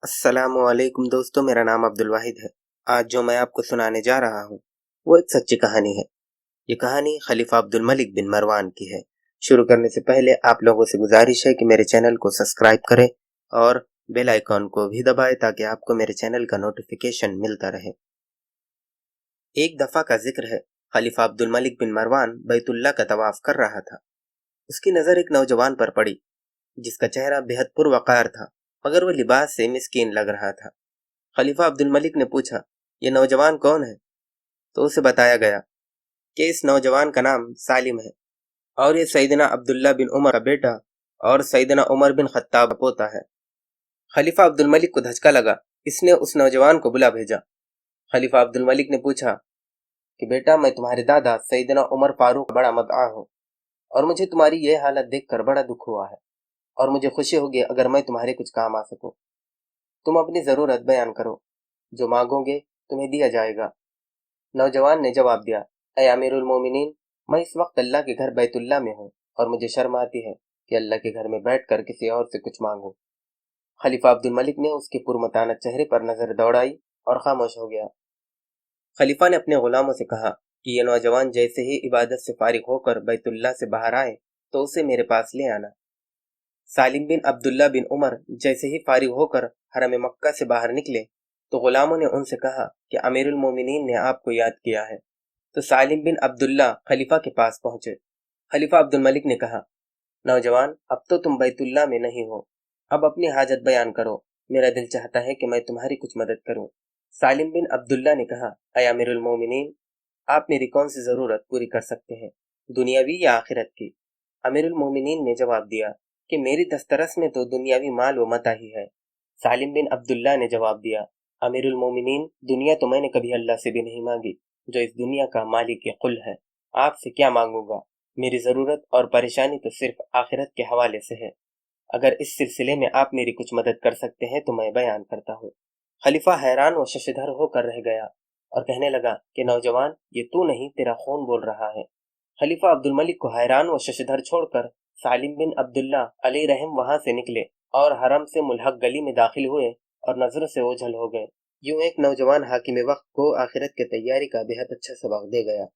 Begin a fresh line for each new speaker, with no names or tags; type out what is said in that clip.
अस्सलामुअलैकुम दोस्तों, मेरा नाम अब्दुल वाहिद है। आज जो मैं आपको सुनाने जा रहा हूँ वो एक सच्ची कहानी है। ये कहानी खलीफा अब्दुल मलिक बिन मरवान की है। शुरू करने से पहले आप लोगों से गुजारिश है कि मेरे चैनल को सब्सक्राइब करें और बेल आइकॉन को भी दबाएं ताकि आपको मेरे चैनल का नोटिफिकेशन मिलता रहे। एक दफ़ा का जिक्र है, खलीफा अब्दुल मलिक बिन मरवान बैतुल्लाह का तवाफ कर रहा था। उसकी नज़र एक नौजवान पर पड़ी जिसका चेहरा बेहद पुरवकार था, मगर वो लिबास से मिस्कीन लग रहा था। खलीफा अब्दुल मलिक ने पूछा, ये नौजवान कौन है? तो उसे बताया गया कि इस नौजवान का नाम सालिम है और ये सैयदना अब्दुल्ला बिन उमर का बेटा और सैयदना उमर बिन खत्ताब का पोता है। खलीफा अब्दुल मलिक को धचका लगा। इसने उस नौजवान को बुला भेजा। खलीफा अब्दुल मलिक ने पूछा कि बेटा, मैं तुम्हारे दादा सैयदना उमर फारूक का बड़ा मदआह हूँ और मुझे तुम्हारी यह हालत देखकर बड़ा दुख हुआ है और मुझे खुशी होगी अगर मैं तुम्हारे कुछ काम आ सकूं। तुम अपनी ज़रूरत बयान करो, जो मांगोगे तुम्हें दिया जाएगा। नौजवान ने जवाब दिया, ऐ अमीरुल मोमिनीन, मैं इस वक्त अल्लाह के घर बैतुल्लाह में हूँ और मुझे शर्म आती है कि अल्लाह के घर में बैठकर किसी और से कुछ मांगूं। खलीफा अब्दुल मलिक ने उसके पुरमताना चेहरे पर नजर दौड़ाई और खामोश हो गया। खलीफा ने अपने गुलामों से कहा कि ये नौजवान जैसे ही इबादत से फारिग होकर बैतुल्लाह से बाहर आए तो उसे मेरे पास ले आना। सालिम बिन अब्दुल्ला बिन उमर जैसे ही फारिग होकर हरम मक्का से बाहर निकले तो गुलामों ने उनसे कहा कि अमीरुल मोमिनीन ने आपको याद किया है। तो सालिम बिन अब्दुल्ला खलीफा के पास पहुंचे। खलीफा अब्दुल मलिक ने कहा, नौजवान, अब तो तुम बैतुल्लाह में नहीं हो, अब अपनी हाजत बयान करो। मेरा दिल चाहता है कि मैं तुम्हारी कुछ मदद करूं। सालिम बिन अब्दुल्ला ने कहा, ऐ अमीरुल मोमिनीन, आप मेरी कौन सी ज़रूरत पूरी कर सकते हैं, दुनियावी या आखिरत की? अमीरुल मोमिनीन ने जवाब दिया कि मेरी दस्तरस में तो दुनियावी माल व मता ही है। सालिम बिन अब्दुल्ला ने जवाब दिया, अमीरुल मोमिनीन, दुनिया तो मैंने कभी अल्लाह से भी नहीं मांगी, जो इस दुनिया का मालिक कुल है। आपसे क्या मांगूंगा? मेरी ज़रूरत और परेशानी तो सिर्फ आखिरत के हवाले से है। अगर इस सिलसिले में आप मेरी कुछ मदद कर सकते हैं तो मैं बयान करता हूँ। खलीफा हैरान व शशधर होकर रह गया और कहने लगा कि नौजवान, ये तू नहीं, तेरा खून बोल रहा है। खलीफा अब्दुल मलिक को हैरान व शशधर छोड़कर सालिम बिन अब्दुल्ला अलैहि रहम वहां से निकले और हरम से मुल्हक गली में दाखिल हुए और नजरों से ओझल हो गए। यूं एक नौजवान हाकिम वक्त को आखिरत की तैयारी का बेहद अच्छा सबक दे गया।